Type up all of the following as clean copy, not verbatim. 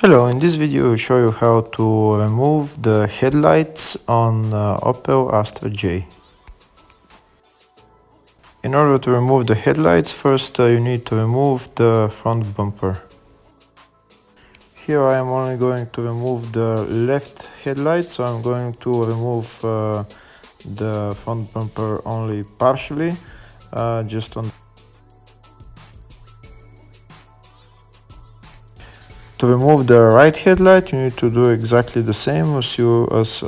Hello, in this video I will show you how to remove the headlights on Opel Astra J. In order to remove the headlights, first you need to remove the front bumper. Here I am only going to remove the left headlight, so I'm going to remove the front bumper only partially, just on. To remove the right headlight, you need to do exactly the same as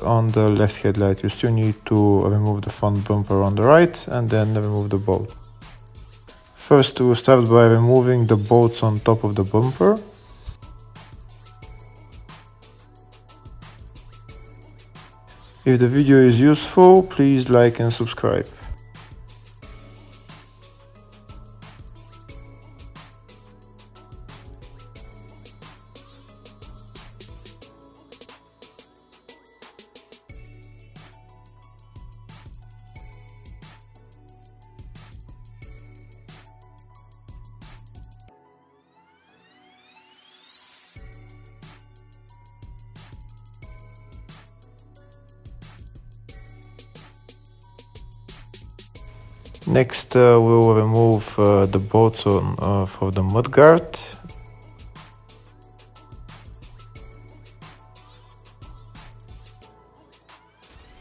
on the left headlight. You still need to remove the front bumper on the right and then remove the bolt. First, we'll start by removing the bolts on top of the bumper. If the video is useful, please like and subscribe. Next, we'll remove the bolts for the mudguard.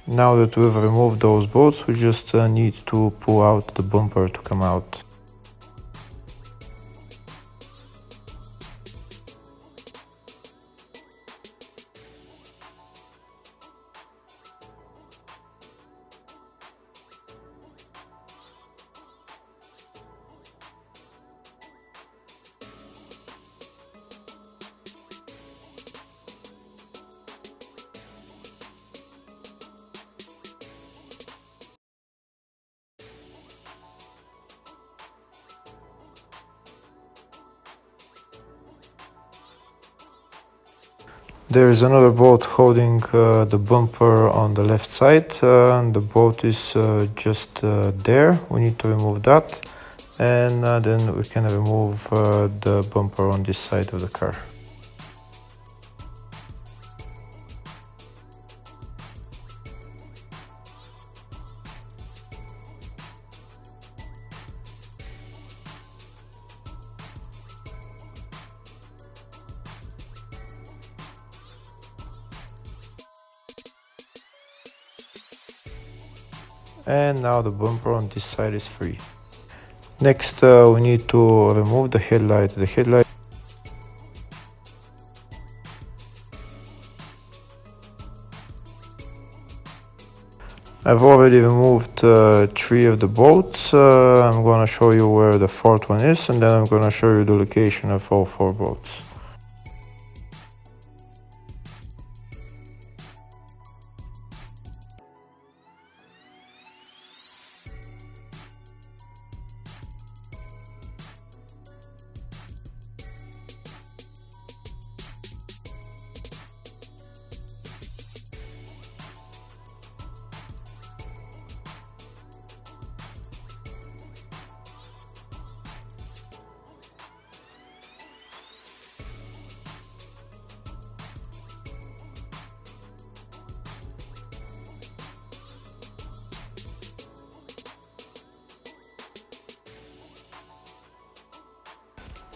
Now that we've removed those bolts, we just need to pull out the bumper to come out. There is another bolt holding the bumper on the left side, and the bolt is just there. We need to remove that, and then we can remove the bumper on this side of the car. And now the bumper on this side is free. Next, we need to remove the headlight. I've already removed 3 of the bolts. I'm gonna show you where the 4th one is, and then I'm gonna show you the location of all 4 bolts.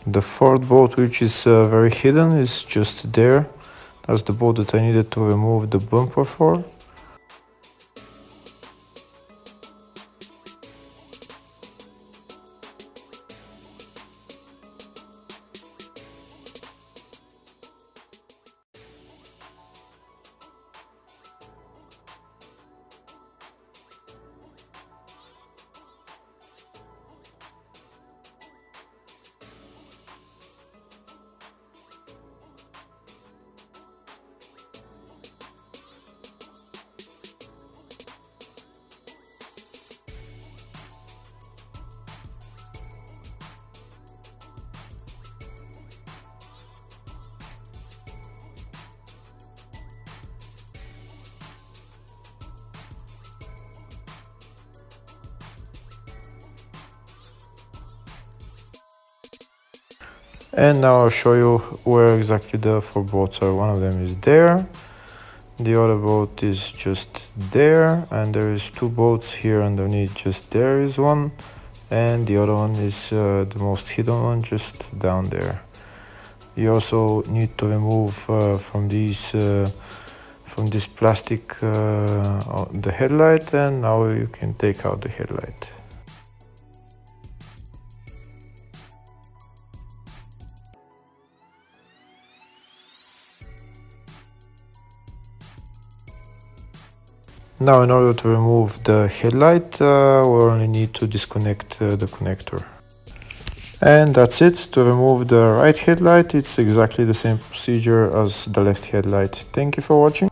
The 4th bolt, which is very hidden, is just there. That's the bolt that I needed to remove the bumper for. And now I'll show you where exactly the 4 bolts are. One of them is there, the other bolt is just there, and there is 2 bolts here underneath. Just there is one, and the other one is the most hidden one, just down there. You also need to remove from this plastic the headlight, and now you can take out the headlight. Now in order to remove the headlight, we only need to disconnect the connector. And that's it. To remove the right headlight, it's exactly the same procedure as the left headlight. Thank you for watching.